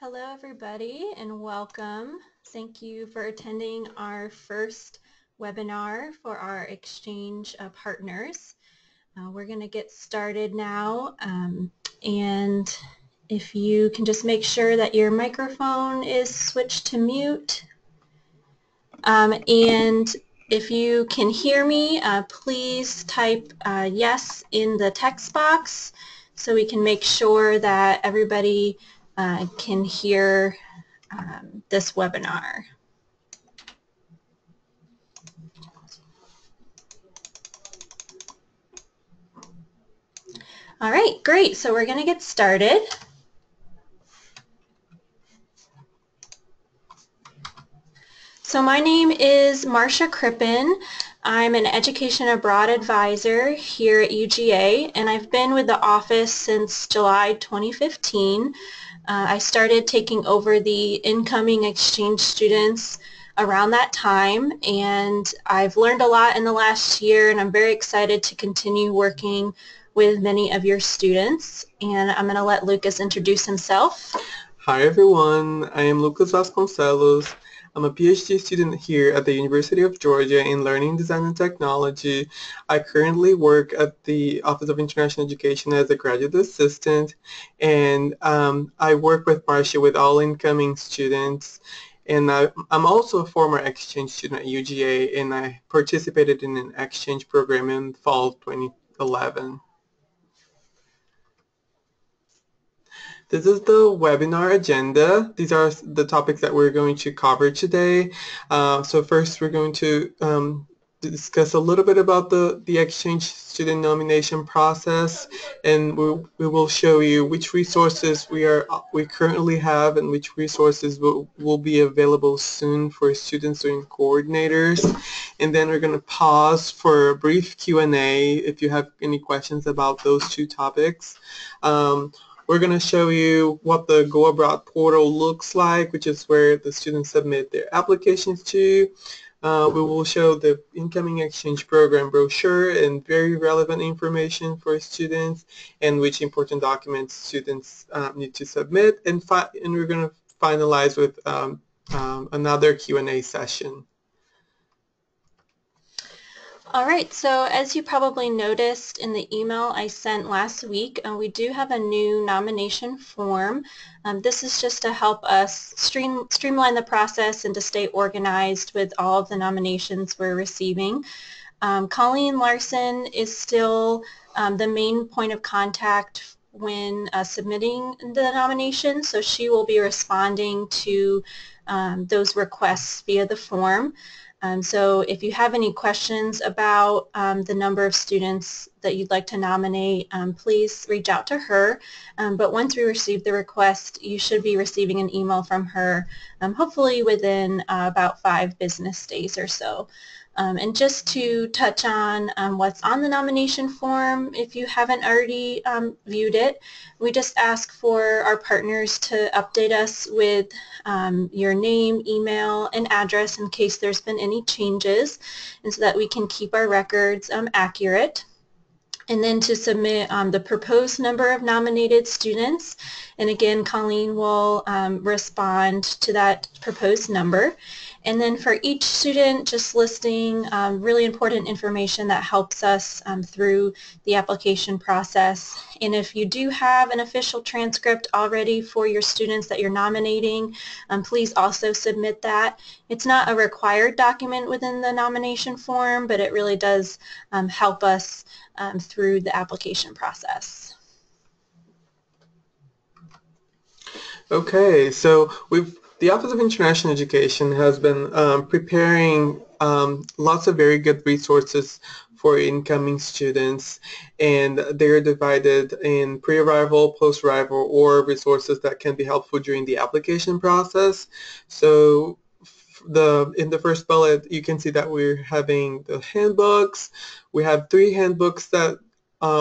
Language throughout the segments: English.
Hello everybody and welcome. Thank you for attending our first webinar for our exchange partners. We're going to get started now, and if you can just make sure that your microphone is switched to mute, and if you can hear me, please type yes in the text box so we can make sure that everybody can hear this webinar. All right, great. So we're going to get started. So my name is Marcia Crippen. I'm an Education Abroad Advisor here at UGA, and I've been with the office since July 2015. I started taking over the incoming exchange students around that time, and I've learned a lot in the last year, and I'm very excited to continue working with many of your students. And I'm going to let Lucas introduce himself. Hi everyone, I am Lucas Vasconcelos. I'm a PhD student here at the University of Georgia in Learning Design and Technology. I currently work at the Office of International Education as a graduate assistant, and I work with Marcia with all incoming students. And I'm also a former exchange student at UGA, and I participated in an exchange program in fall 2011. This is the webinar agenda. These are the topics that we're going to cover today. So first we're going to discuss a little bit about the exchange student nomination process, and we will show you which resources we currently have and which resources will be available soon for students and coordinators. And then we're going to pause for a brief Q&A if you have any questions about those two topics. We're going to show you what the Go Abroad portal looks like, which is where the students submit their applications to. We will show the incoming exchange program brochure and very relevant information for students, and which important documents students need to submit. And we're going to finalize with another Q&A session. All right, so as you probably noticed in the email I sent last week, we do have a new nomination form. This is just to help us streamline the process and to stay organized with all of the nominations we're receiving. Colleen Larson is still the main point of contact when submitting the nomination, so she will be responding to those requests via the form. So if you have any questions about the number of students that you'd like to nominate, please reach out to her. But once we receive the request, you should be receiving an email from her, hopefully within about 5 business days or so. And just to touch on what's on the nomination form, if you haven't already viewed it, we just ask for our partners to update us with your name, email, and address in case there's been any changes, and so that we can keep our records accurate. And then to submit the proposed number of nominated students. And again, Colleen will respond to that proposed number. And then for each student, just listing really important information that helps us through the application process. And if you do have an official transcript already for your students that you're nominating, please also submit that. It's not a required document within the nomination form, but it really does help us through the application process. Okay, so the Office of International Education has been preparing lots of very good resources for incoming students, and they're divided in pre-arrival, post-arrival, or resources that can be helpful during the application process. So in the first bullet, you can see that we're having the handbooks. We have 3 handbooks that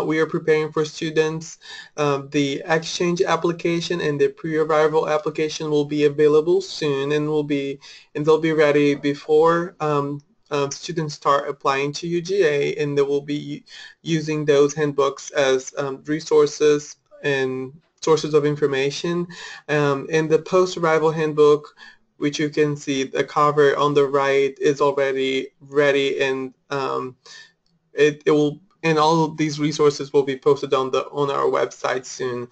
we are preparing for students. The exchange application and the pre-arrival application will be available soon, and they'll be ready before students start applying to UGA, and they will be using those handbooks as resources and sources of information. In the post-arrival handbook, which you can see the cover on the right is already ready, and it will, and all of these resources will be posted on our website soon.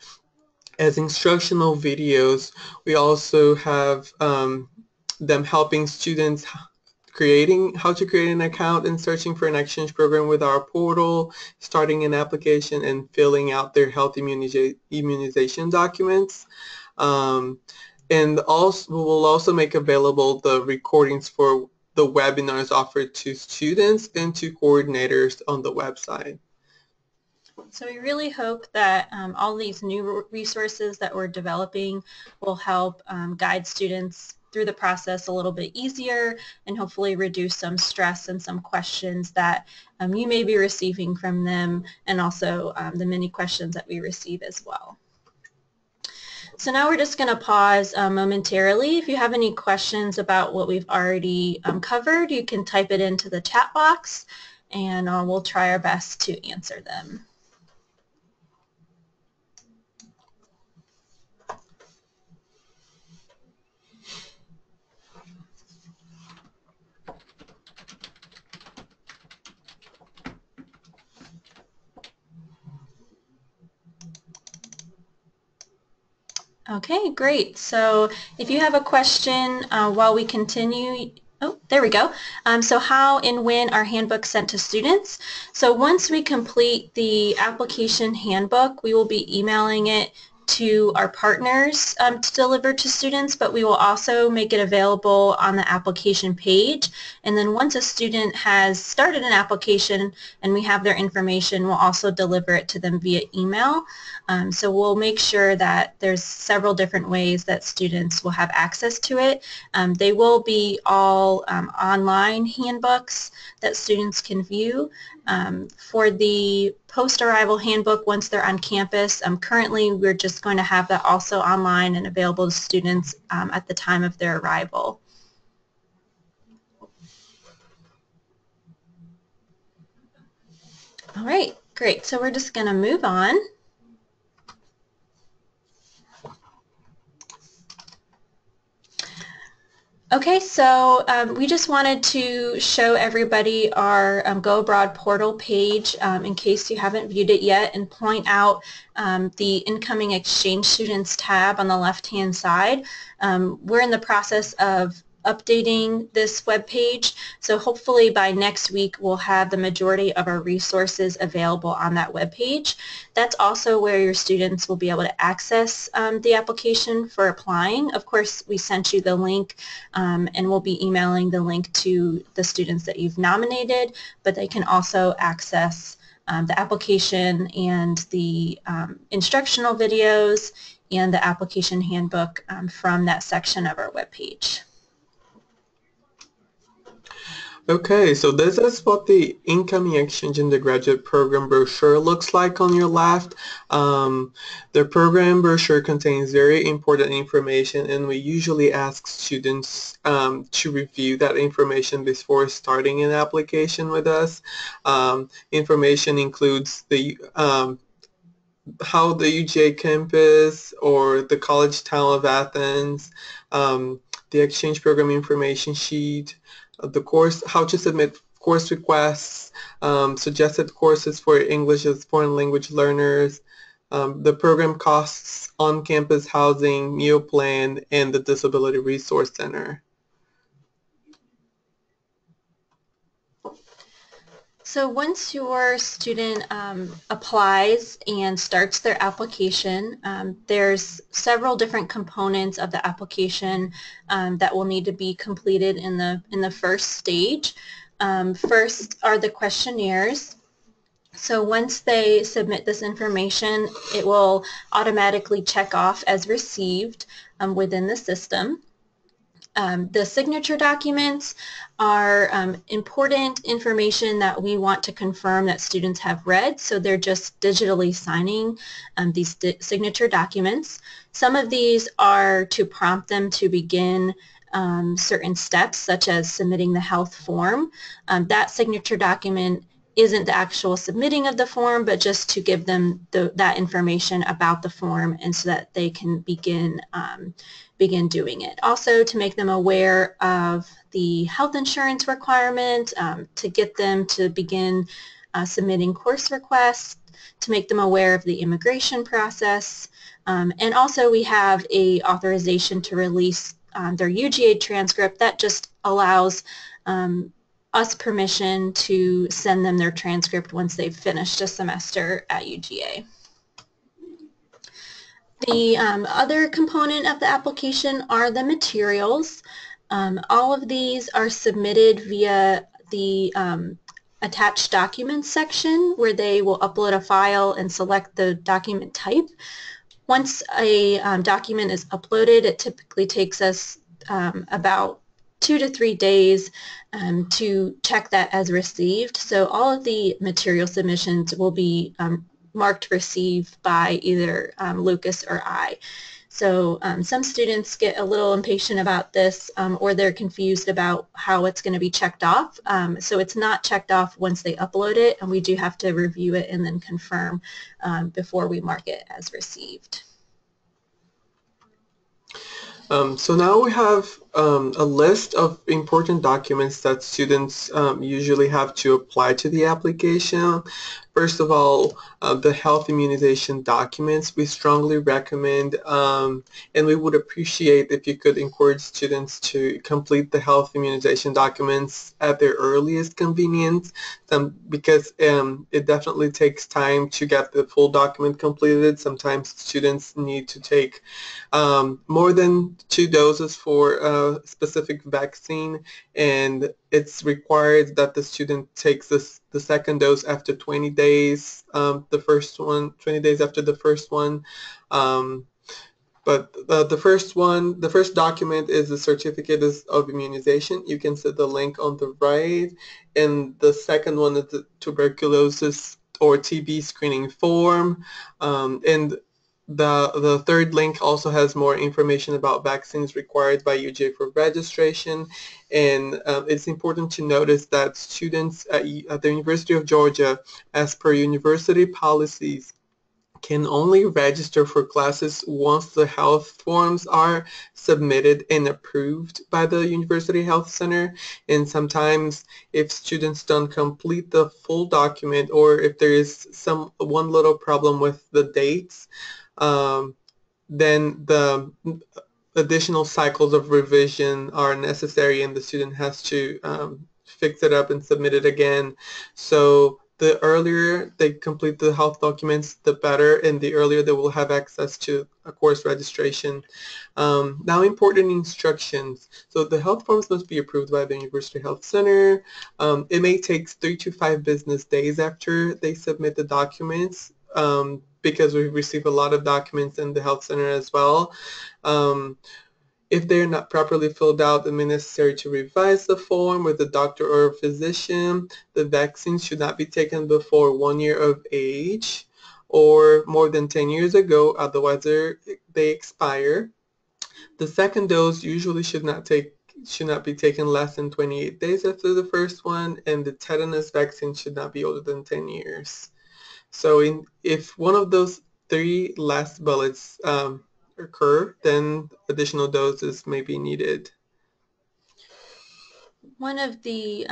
As instructional videos, we also have them helping students how to create an account and searching for an exchange program with our portal, starting an application, and filling out their health immunization documents. And also, we will also make available the recordings for the webinars offered to students and to coordinators on the website. So we really hope that all these new resources that we're developing will help guide students through the process a little bit easier and hopefully reduce some stress and some questions that you may be receiving from them, and also the many questions that we receive as well. So now we're just going to pause momentarily. If you have any questions about what we've already covered, you can type it into the chat box, and we'll try our best to answer them. Okay, great. So if you have a question while we continue, oh, there we go. So how and when are handbooks sent to students? So once we complete the application handbook, we will be emailing it to our partners to deliver to students, but we will also make it available on the application page. And then once a student has started an application and we have their information, we'll also deliver it to them via email. So we'll make sure that there's several different ways that students will have access to it. They will be all online handbooks that students can view. For the post-arrival handbook, once they're on campus, currently we're just going to have that also online and available to students at the time of their arrival. All right, great. So we're just going to move on. Okay, so we just wanted to show everybody our Go Abroad portal page in case you haven't viewed it yet, and point out the incoming exchange students tab on the left-hand side. We're in the process of updating this web page, so hopefully by next week we'll have the majority of our resources available on that web page. That's also where your students will be able to access the application for applying. Of course, we sent you the link and we'll be emailing the link to the students that you've nominated, but they can also access the application and the instructional videos and the application handbook from that section of our web page. Okay, so this is what the incoming exchange undergraduate program brochure looks like on your left. The program brochure contains very important information, and we usually ask students to review that information before starting an application with us. Information includes the how the UGA campus or the College Town of Athens, the exchange program information sheet, the course, how to submit course requests, suggested courses for English as foreign language learners, the program costs, on-campus housing, meal plan, and the Disability Resource Center. So once your student applies and starts their application, there's several different components of the application that will need to be completed in the first stage. First are the questionnaires. So once they submit this information, it will automatically check off as received within the system. The signature documents are important information that we want to confirm that students have read, so they're just digitally signing these signature documents. Some of these are to prompt them to begin certain steps, such as submitting the health form. That signature document isn't the actual submitting of the form, but just to give them that information about the form and so that they can begin doing it. Also to make them aware of the health insurance requirement, to get them to begin submitting course requests, to make them aware of the immigration process, and also we have a authorization to release their UGA transcript that just allows us permission to send them their transcript once they've finished a semester at UGA. The other component of the application are the materials. All of these are submitted via the attached documents section where they will upload a file and select the document type. Once a document is uploaded, it typically takes us about 2 to 3 days to check that as received. So all of the material submissions will be marked received by either Lucas or I. So some students get a little impatient about this or they're confused about how it's going to be checked off. So it's not checked off once they upload it, and we do have to review it and then confirm before we mark it as received. So now we have a list of important documents that students usually have to apply to the application. First of all, the health immunization documents we strongly recommend, and we would appreciate if you could encourage students to complete the health immunization documents at their earliest convenience, because it definitely takes time to get the full document completed. Sometimes students need to take more than 2 doses for a specific vaccine, and it's required that the student takes the second dose after 20 days, the first one 20 days after the first one. But the first document is the certificate of immunization. You can see the link on the right, and the second one is the tuberculosis or TB screening form, and the third link also has more information about vaccines required by UGA for registration. And it's important to notice that students at the University of Georgia, as per university policies, can only register for classes once the health forms are submitted and approved by the University Health Center. And sometimes if students don't complete the full document, or if there is one little problem with the dates, then the additional cycles of revision are necessary and the student has to fix it up and submit it again. So the earlier they complete the health documents, the better, and the earlier they will have access to a course registration. Now, important instructions. So the health forms must be approved by the University Health Center. It may take 3 to 5 business days after they submit the documents, because we receive a lot of documents in the health center as well. If they're not properly filled out, it may be necessary to revise the form with a doctor or a physician. The vaccines should not be taken before 1 year of age or more than 10 years ago, otherwise they expire. The second dose usually should not be taken less than 28 days after the first one, and the tetanus vaccine should not be older than 10 years. So if one of those 3 last bullets occur, then additional doses may be needed. One of the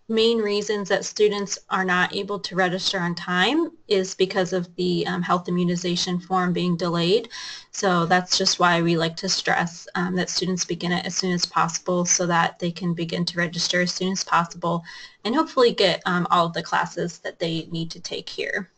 main reasons that students are not able to register on time is because of the health immunization form being delayed. So that's just why we like to stress that students begin it as soon as possible so that they can begin to register as soon as possible and hopefully get all of the classes that they need to take here.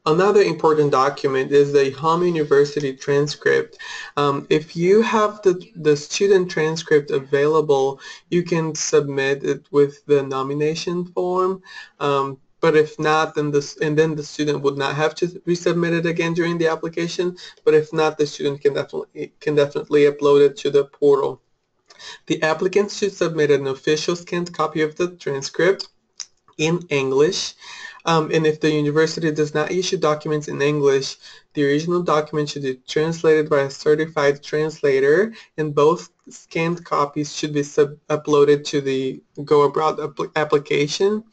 Another important document is the home university transcript. If you have the student transcript available, you can submit it with the nomination form. But if not, then the student would not have to resubmit it again during the application. But if not, the student can definitely upload it to the portal. The applicant should submit an official scanned copy of the transcript in English. And if the university does not issue documents in English, the original document should be translated by a certified translator, and both scanned copies should be uploaded to the Go Abroad application.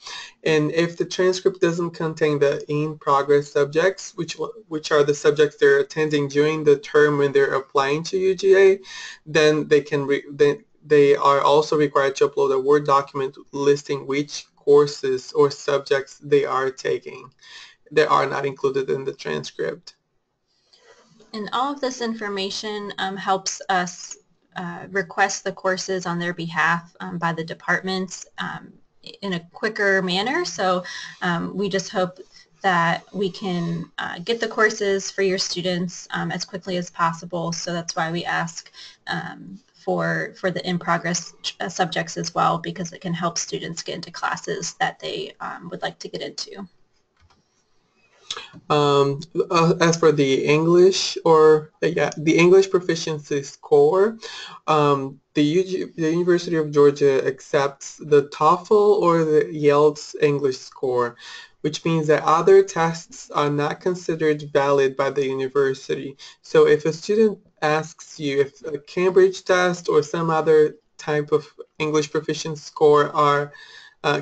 And if the transcript doesn't contain the in progress subjects, which are the subjects they're attending during the term when they're applying to UGA, then they are also required to upload a Word document listing which courses or subjects they are taking that are not included in the transcript. And all of this information helps us request the courses on their behalf by the departments in a quicker manner. So we just hope that we can get the courses for your students as quickly as possible. So that's why we ask for the in-progress subjects as well, because it can help students get into classes that they would like to get into. As for the English the English proficiency score, the University of Georgia accepts the TOEFL or the IELTS English score, which means that other tests are not considered valid by the university. So if a student asks you if a Cambridge test or some other type of English proficiency score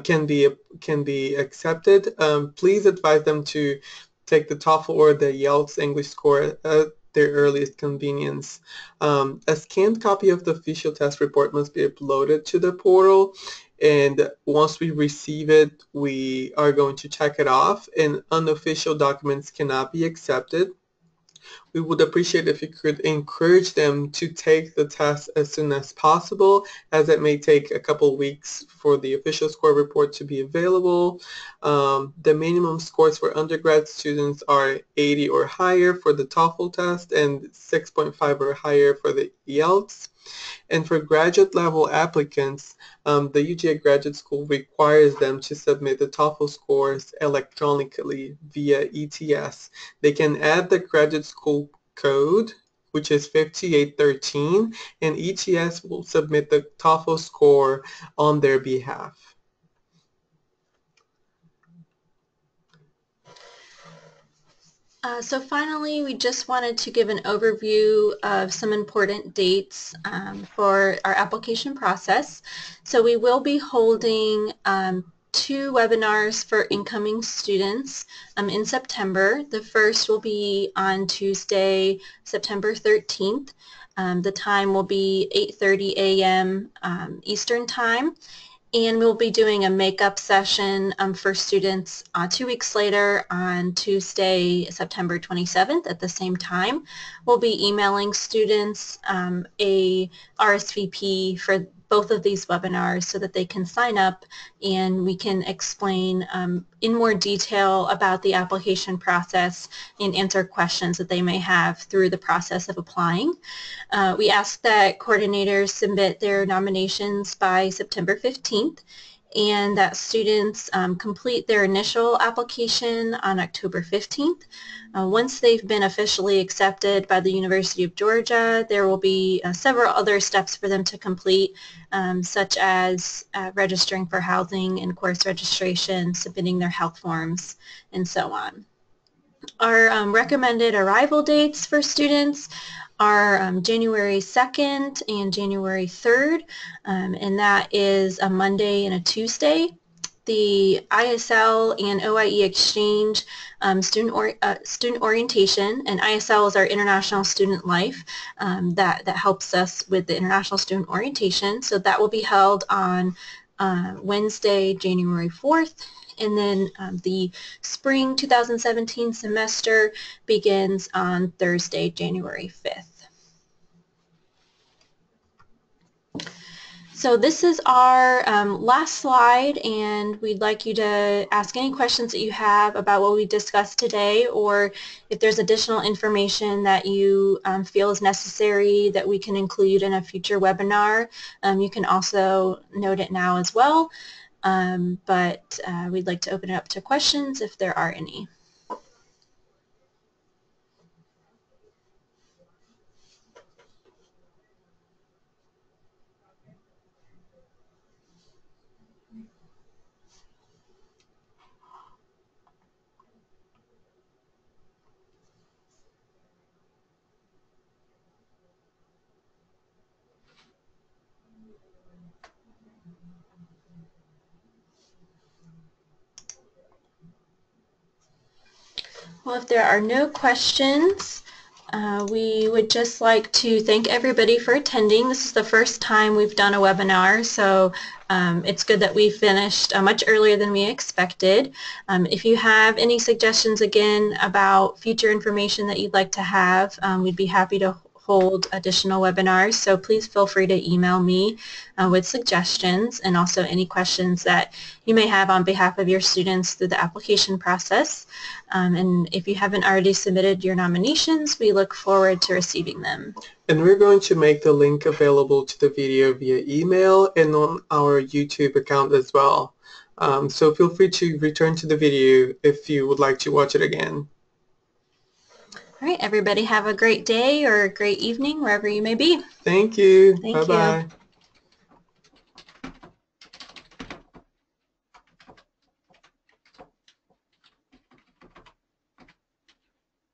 can be accepted, please advise them to take the TOEFL or the IELTS English score at their earliest convenience. A scanned copy of the official test report must be uploaded to the portal, and once we receive it, we are going to check it off, and unofficial documents cannot be accepted. We would appreciate if you could encourage them to take the test as soon as possible, as it may take a couple weeks for the official score report to be available. The minimum scores for undergrad students are 80 or higher for the TOEFL test and 6.5 or higher for the IELTS. And for graduate level applicants, the UGA Graduate School requires them to submit the TOEFL scores electronically via ETS. They can add the graduate school code, which is 5813, and ETS will submit the TOEFL score on their behalf. So finally, we just wanted to give an overview of some important dates for our application process. So we will be holding 2 webinars for incoming students in September. The first will be on Tuesday, September 13th. The time will be 8:30 a.m. Eastern Time. And we'll be doing a makeup session for students 2 weeks later on Tuesday, September 27th at the same time. We'll be emailing students a RSVP for both of these webinars so that they can sign up and we can explain in more detail about the application process and answer questions that they may have through the process of applying. We ask that coordinators submit their nominations by September 15th and that students complete their initial application on October 15th. Once they've been officially accepted by the University of Georgia, there will be several other steps for them to complete, such as registering for housing and course registration, submitting their health forms, and so on. Our recommended arrival dates for students are January 2nd and January 3rd, and that is a Monday and a Tuesday. The ISL and OIE Exchange student orientation, and ISL is our International Student Life that helps us with the International Student Orientation. So that will be held on Wednesday, January 4th. And then the spring 2017 semester begins on Thursday, January 5th. So this is our last slide, and we'd like you to ask any questions that you have about what we discussed today, or if there's additional information that you feel is necessary that we can include in a future webinar. You can also note it now as well, but we'd like to open it up to questions if there are any. Well, if there are no questions, we would just like to thank everybody for attending. This is the first time we've done a webinar, so it's good that we finished much earlier than we expected. If you have any suggestions again about future information that you'd like to have, we'd be happy to hold additional webinars, so please feel free to email me with suggestions and also any questions that you may have on behalf of your students through the application process. And if you haven't already submitted your nominations, we look forward to receiving them. And we're going to make the link available to the video via email and on our YouTube account as well. So feel free to return to the video if you would like to watch it again. All right, everybody have a great day or a great evening wherever you may be. Thank you. Thank you. Bye-bye.